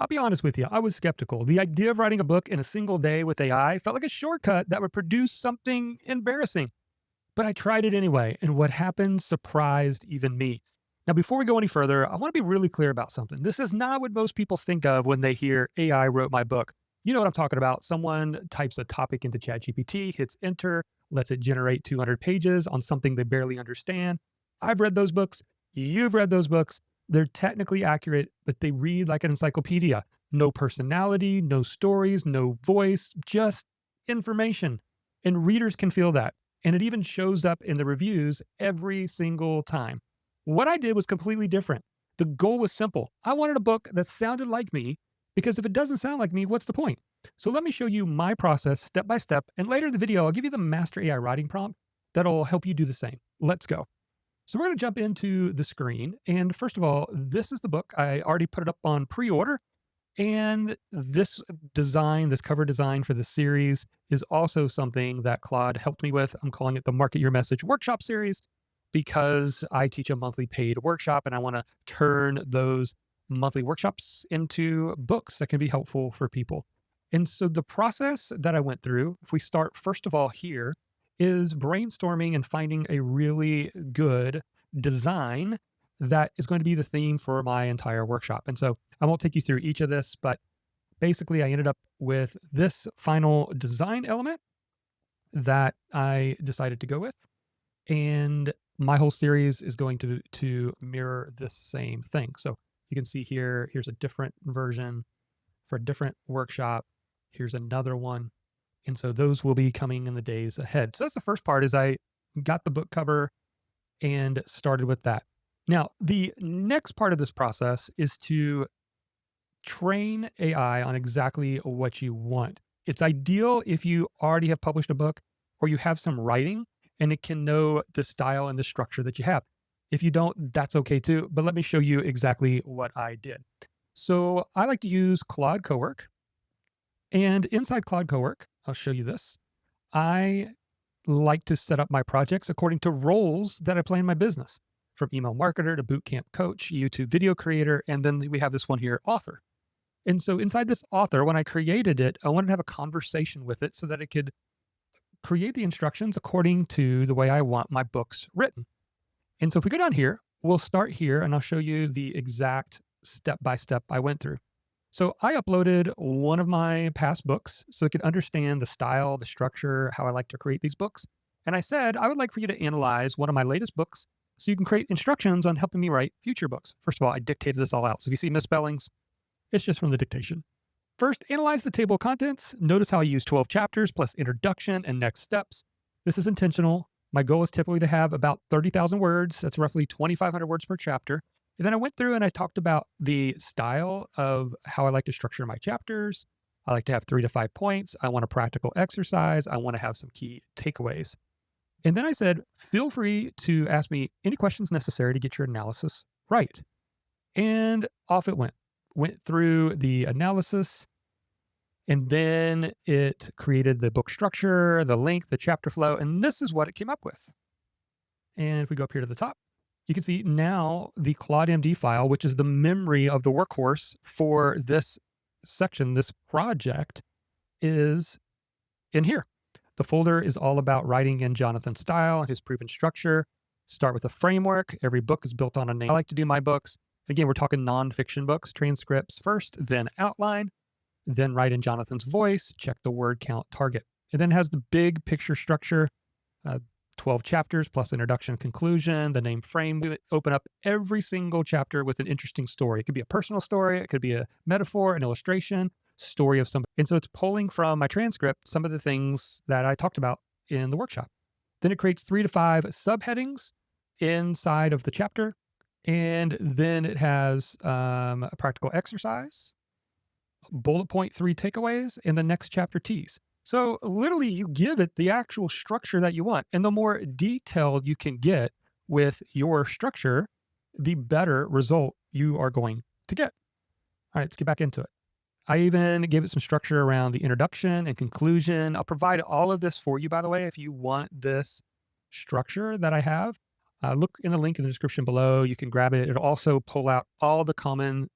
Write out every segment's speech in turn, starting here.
I'll be honest with you, I was skeptical. The idea of writing a book in a single day with AI felt like a shortcut that would produce something embarrassing. But I tried it anyway, and what happened surprised even me. Now, before we go any further, I want to be really clear about something. This is not what most people think of when they hear AI wrote my book. You know what I'm talking about. Someone types a topic into ChatGPT, hits enter, lets it generate 200 pages on something they barely understand. I've read those books. You've read those books. They're technically accurate, but they read like an encyclopedia. No personality, no stories, no voice, just information. And readers can feel that. And it even shows up in the reviews every single time. What I did was completely different. The goal was simple. I wanted a book that sounded like me because if it doesn't sound like me, what's the point? So let me show you my process step by step. And later in the video, I'll give you the master AI writing prompt that'll help you do the same. Let's go. So we're going to jump into the screen. And first of all, this is the book. I already put it up on pre-order. And this design, this cover design for the series is also something that Claude helped me with. I'm calling it the Market Your Message Workshop Series because I teach a monthly paid workshop and I want to turn those monthly workshops into books that can be helpful for people. And so the process that I went through, if we start first of all here, is brainstorming and finding a really good design that is going to be the theme for my entire workshop. And so I won't take you through each of this, but basically I ended up with this final design element that I decided to go with. And my whole series is going to mirror this same thing. So you can see here, here's a different version for a different workshop. Here's another one. And so those will be coming in the days ahead. So that's the first part is I got the book cover and started with that. Now, the next part of this process is to train AI on exactly what you want. It's ideal if you already have published a book or you have some writing and it can know the style and the structure that you have. If you don't, that's okay too. But let me show you exactly what I did. So I like to use Claude Cowork. And inside Claude Cowork, I'll show you this. I like to set up my projects according to roles that I play in my business, from email marketer to bootcamp coach, YouTube video creator, and then we have this one here, author. And so inside this author, when I created it, I wanted to have a conversation with it so that it could create the instructions according to the way I want my books written. And so if we go down here, we'll start here and I'll show you the exact step by step I went through. So I uploaded one of my past books so it could understand the style, the structure, how I like to create these books. And I said, I would like for you to analyze one of my latest books so you can create instructions on helping me write future books. First of all, I dictated this all out. So if you see misspellings, it's just from the dictation. First, analyze the table of contents. Notice how I use 12 chapters plus introduction and next steps. This is intentional. My goal is typically to have about 30,000 words. That's roughly 2,500 words per chapter. And then I went through and I talked about the style of how I like to structure my chapters. I like to have 3 to 5 points. I want a practical exercise. I want to have some key takeaways. And then I said, feel free to ask me any questions necessary to get your analysis right. And off it went. Went through the analysis, and then it created the book structure, the length, the chapter flow, and this is what it came up with. And if we go up here to the top, you can see now the Claude MD file, which is the memory of the workhorse for this section, this project, is in here. The folder is all about writing in Jonathan's style and his proven structure. Start with a framework. Every book is built on a name. I like to do my books. Again, we're talking nonfiction books, transcripts first, then outline, then write in Jonathan's voice, check the word count target. It then has the big picture structure, 12 chapters plus introduction, conclusion, the name frame. We open up every single chapter with an interesting story. It could be a personal story. It could be a metaphor, an illustration, story of somebody. And so it's pulling from my transcript some of the things that I talked about in the workshop. Then it creates 3 to 5 subheadings inside of the chapter. And then it has a practical exercise, bullet point 3 takeaways, and the next chapter tease. So literally you give it the actual structure that you want. And the more detailed you can get with your structure, the better result you are going to get. All right, let's get back into it. I even gave it some structure around the introduction and conclusion. I'll provide all of this for you, by the way, if you want this structure that I have. Look in the link in the description below. You can grab it. It'll also pull out all the common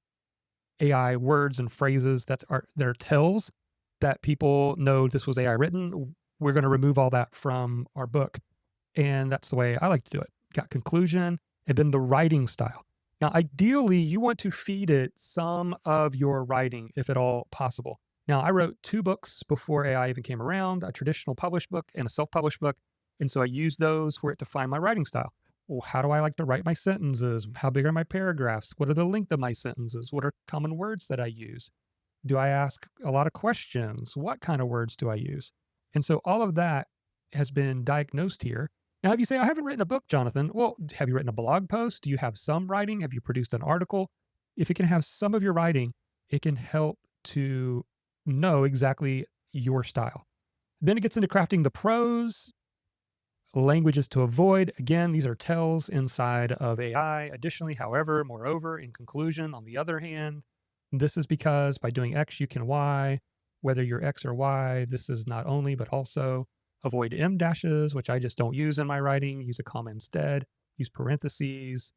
AI words and phrases that are tells that people know this was AI written. We're going to remove all that from our book. And that's the way I like to do it. Got conclusion and then the writing style. Now, ideally, you want to feed it some of your writing, if at all possible. Now, I wrote two books before AI even came around, a traditional published book and a self published book. And so I used those for it to find my writing style. Well, how do I like to write my sentences? How big are my paragraphs? What are the length of my sentences? What are common words that I use? Do I ask a lot of questions? What kind of words do I use? And so all of that has been diagnosed here. Now, if you say, I haven't written a book, Jonathan, well, have you written a blog post? Do you have some writing? Have you produced an article? If it can have some of your writing, it can help to know exactly your style. Then it gets into crafting the prose, languages to avoid. Again, these are tells inside of AI. Additionally, however, moreover, in conclusion, on the other hand, this is because by doing X, you can Y. Whether you're X or Y, this is not only, but also avoid M dashes, which I just don't use in my writing. Use a comma instead. Use parentheses.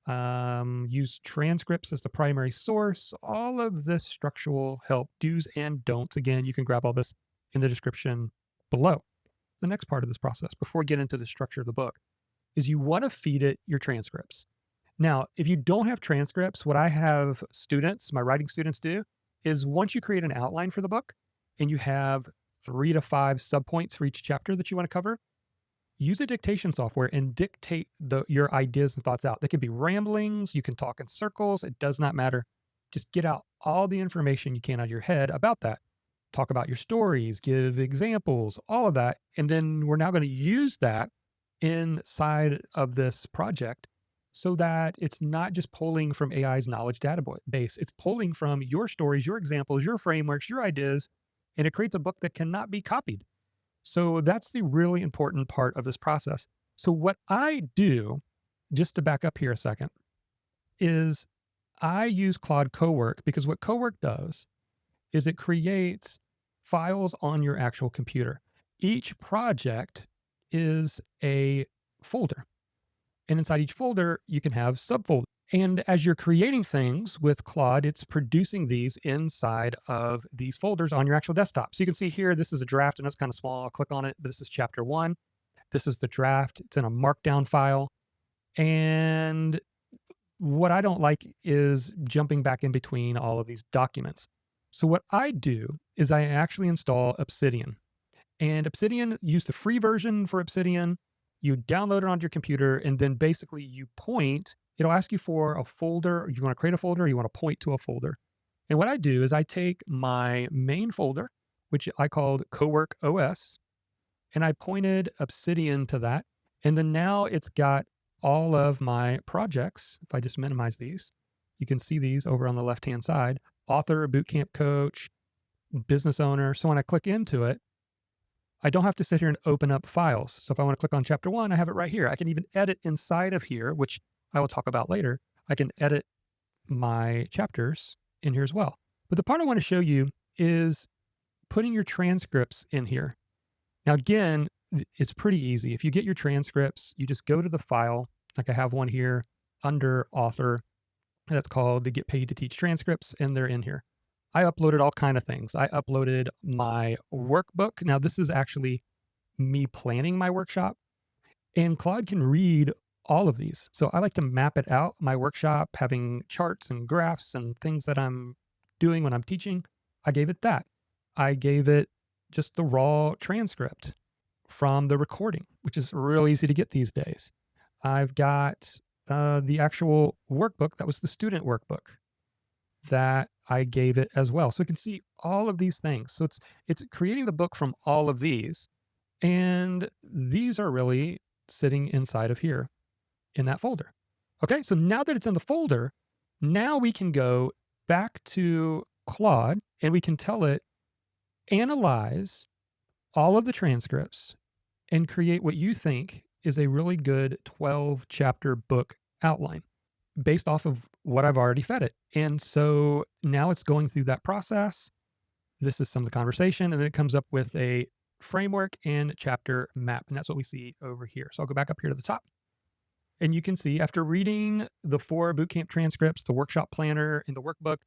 Use transcripts as the primary source. All of this structural help, do's and don'ts. Again, you can grab all this in the description below. The next part of this process, before we get into the structure of the book, is you want to feed it your transcripts. Now, if you don't have transcripts, what I have students, my writing students do, is once you create an outline for the book and you have 3 to 5 subpoints for each chapter that you want to cover, use a dictation software and dictate your ideas and thoughts out. They could be ramblings, you can talk in circles, it does not matter. Just get out all the information you can out of your head about that. Talk about your stories, give examples, all of that. And then we're now going to use that inside of this project so that it's not just pulling from AI's knowledge database. It's pulling from your stories, your examples, your frameworks, your ideas, and it creates a book that cannot be copied. So that's the really important part of this process. So what I do, just to back up here a second, is I use Claude Cowork because what Cowork does is it creates files on your actual computer. Each project is a folder. And inside each folder, you can have subfolders. And as you're creating things with Claude, it's producing these inside of these folders on your actual desktop. So you can see here, this is a draft. I know it's kind of small. I'll click on it, but this is chapter 1. This is the draft. It's in a markdown file. And what I don't like is jumping back in between all of these documents. So what I do is I actually install Obsidian. And Obsidian, use the free version for Obsidian. You download it onto your computer, and then basically you point. It'll ask you for a folder. You want to create a folder, or you want to point to a folder. And what I do is I take my main folder, which I called Cowork OS, and I pointed Obsidian to that. And then now it's got all of my projects. If I just minimize these, you can see these over on the left-hand side: author, bootcamp coach, business owner. So when I click into it, I don't have to sit here and open up files. So if I want to click on chapter 1, I have it right here. I can even edit inside of here, which I will talk about later. I can edit my chapters in here as well. But the part I want to show you is putting your transcripts in here. Now, again, it's pretty easy. If you get your transcripts, you just go to the file. Like I have one here under author that's called the Get Paid to Teach Transcripts, and they're in here. I uploaded all kind of things. I uploaded my workbook. Now, this is actually me planning my workshop, and Claude can read all of these. So I like to map it out, my workshop, having charts and graphs and things that I'm doing when I'm teaching. I gave it that. I gave it just the raw transcript from the recording, which is real easy to get these days. I've got the actual workbook. That was the student workbook that I gave it as well. So it can see all of these things. So it's creating the book from all of these. And these are really sitting inside of here in that folder. Okay, so now that it's in the folder, now we can go back to Claude and we can tell it, analyze all of the transcripts and create what you think is a really good 12 chapter book outline based off of what I've already fed it. And so now it's going through that process. This is some of the conversation, and then it comes up with a framework and chapter map. And that's what we see over here. So I'll go back up here to the top. And you can see after reading the 4 bootcamp transcripts, the workshop planner, and the workbook,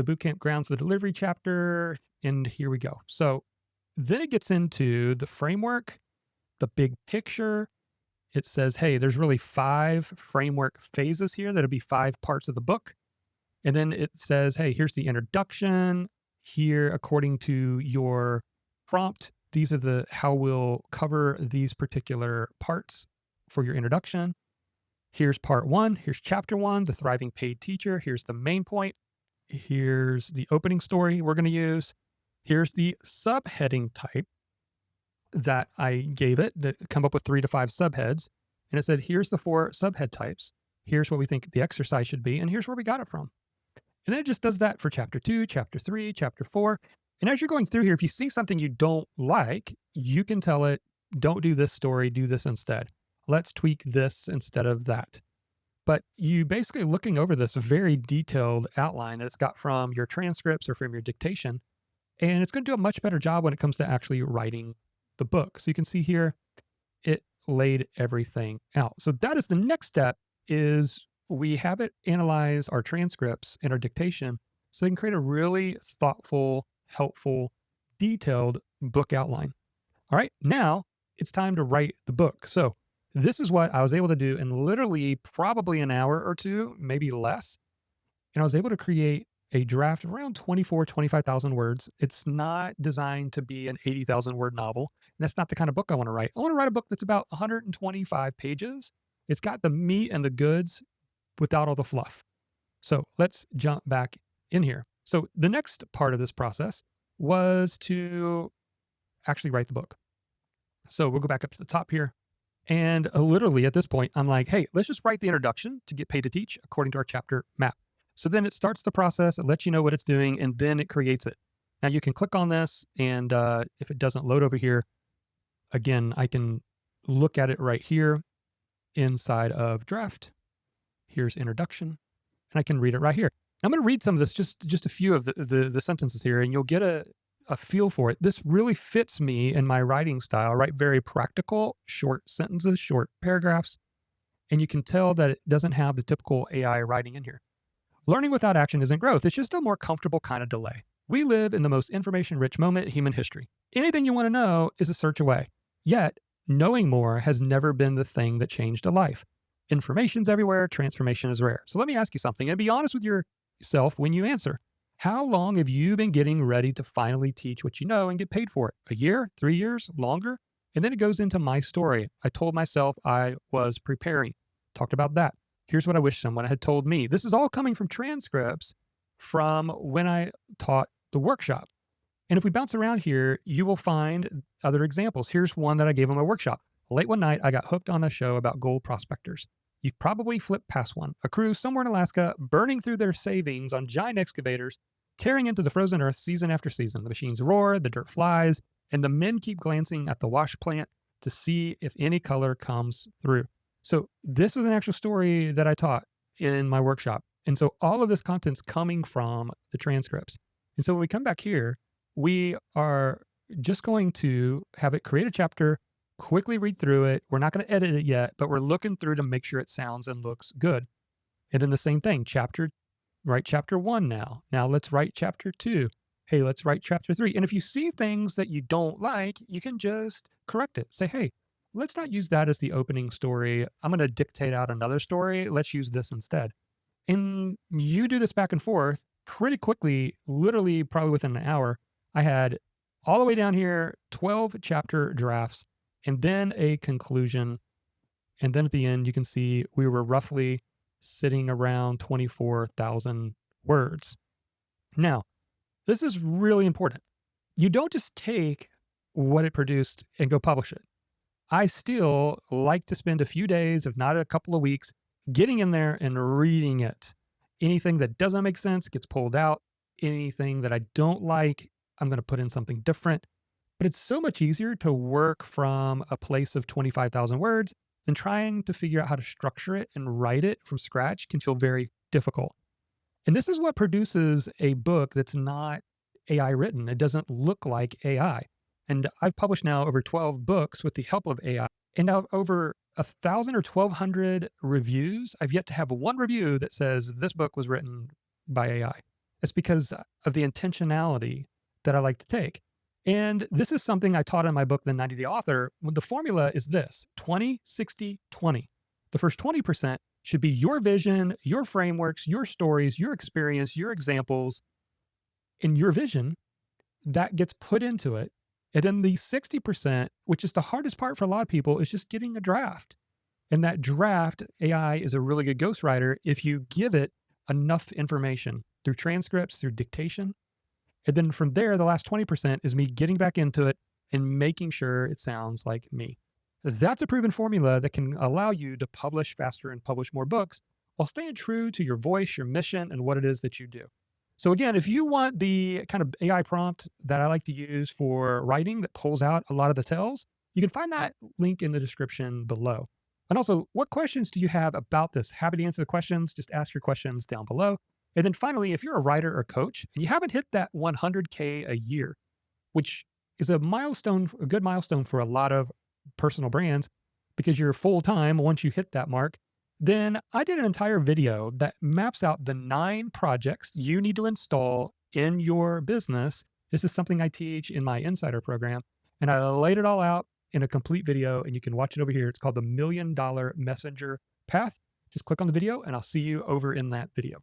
the bootcamp grounds, the delivery chapter, and here we go. So then it gets into the framework, the big picture. It says, hey, there's really 5 framework phases here. That'll be 5 parts of the book. And then it says, hey, here's the introduction. Here, according to your prompt, these are the how we'll cover these particular parts for your introduction. Here's part 1. Here's chapter 1, the thriving paid teacher. Here's the main point. Here's the opening story we're going to use. Here's the subheading type that I gave it, that come up with 3 to 5 subheads. And it said, here's the 4 subhead types. Here's what we think the exercise should be. And here's where we got it from. And then it just does that for chapter 2, chapter 3, chapter 4. And as you're going through here, if you see something you don't like, you can tell it, don't do this story, do this instead. Let's tweak this instead of that. But you basically looking over this very detailed outline that it's got from your transcripts or from your dictation, and it's going to do a much better job when it comes to actually writing the book. So you can see here, it laid everything out. So that is the next step, is we have it analyze our transcripts and our dictation so they can create a really thoughtful, helpful, detailed book outline. All right, now it's time to write the book. So this is what I was able to do in literally probably an hour or 2, maybe less. And I was able to create a draft of around 25,000 words. It's not designed to be an 80,000 word novel. And that's not the kind of book I want to write. I want to write a book that's about 125 pages. It's got the meat and the goods without all the fluff. So let's jump back in here. So the next part of this process was to actually write the book. So we'll go back up to the top here. And literally at this point, I'm like, hey, let's just write the introduction to get paid to teach according to our chapter map. So then it starts the process, it lets you know what it's doing, and then it creates it. Now you can click on this, and if it doesn't load over here, again, I can look at it right here inside of draft. Here's introduction, and I can read it right here. I'm going to read some of this, just a few of the sentences here, and you'll get a feel for it. This really fits me in my writing style, right? Very practical, short sentences, short paragraphs, and you can tell that it doesn't have the typical AI writing in here. Learning without action isn't growth. It's just a more comfortable kind of delay. We live in the most information-rich moment in human history. Anything you want to know is a search away. Yet, knowing more has never been the thing that changed a life. Information's everywhere, transformation is rare. So let me ask you something, and be honest with yourself when you answer. How long have you been getting ready to finally teach what you know and get paid for it? A year? 3 years? Longer? And then it goes into my story. I told myself I was preparing. Talked about that. Here's what I wish someone had told me. This is all coming from transcripts from when I taught the workshop. And if we bounce around here, you will find other examples. Here's one that I gave on my workshop. Late one night, I got hooked on a show about gold prospectors. You've probably flipped past one. A crew somewhere in Alaska burning through their savings on giant excavators, tearing into the frozen earth season after season. The machines roar, the dirt flies, and the men keep glancing at the wash plant to see if any color comes through. So this was an actual story that I taught in my workshop. And so all of this content's coming from the transcripts. And so when we come back here, we are just going to have it create a chapter, quickly read through it. We're not going to edit it yet, but we're looking through to make sure it sounds and looks good. And then the same thing, write chapter 1 now. Now let's write chapter 2. Hey, let's write chapter 3. And if you see things that you don't like, you can just correct it. Say, hey, let's not use that as the opening story. I'm going to dictate out another story. Let's use this instead. And you do this back and forth pretty quickly, literally probably within an hour. I had all the way down here, 12 chapter drafts, and then a conclusion. And then at the end, you can see we were roughly sitting around 24,000 words. Now, this is really important. You don't just take what it produced and go publish it. I still like to spend a few days, if not a couple of weeks, getting in there and reading it. Anything that doesn't make sense gets pulled out. Anything that I don't like, I'm going to put in something different. But it's so much easier to work from a place of 25,000 words than trying to figure out how to structure it and write it from scratch can feel very difficult. And this is what produces a book that's not AI written. It doesn't look like AI. And I've published now over 12 books with the help of AI, and now over 1,000 or 1,200 reviews. I've yet to have one review that says this book was written by AI. It's because of the intentionality that I like to take. And this is something I taught in my book, The 90-Day Author. When the formula is this: 20, 60, 20. The first 20% should be your vision, your frameworks, your stories, your experience, your examples, and your vision that gets put into it. And then the 60%, which is the hardest part for a lot of people, is just getting a draft. And that draft, AI is a really good ghostwriter if you give it enough information through transcripts, through dictation. And then from there, the last 20% is me getting back into it and making sure it sounds like me. That's a proven formula that can allow you to publish faster and publish more books while staying true to your voice, your mission, and what it is that you do. So, again, if you want the kind of AI prompt that I like to use for writing that pulls out a lot of the tells, you can find that link in the description below. And also, what questions do you have about this? Happy to answer the questions. Just ask your questions down below. And then finally, if you're a writer or coach and you haven't hit that 100K a year, which is a milestone, a good milestone for a lot of personal brands because you're full time once you hit that mark, then I did an entire video that maps out the 9 projects you need to install in your business. This is something I teach in my insider program, and I laid it all out in a complete video, and you can watch it over here. It's called the $1 Million Messenger Path. Just click on the video, and I'll see you over in that video.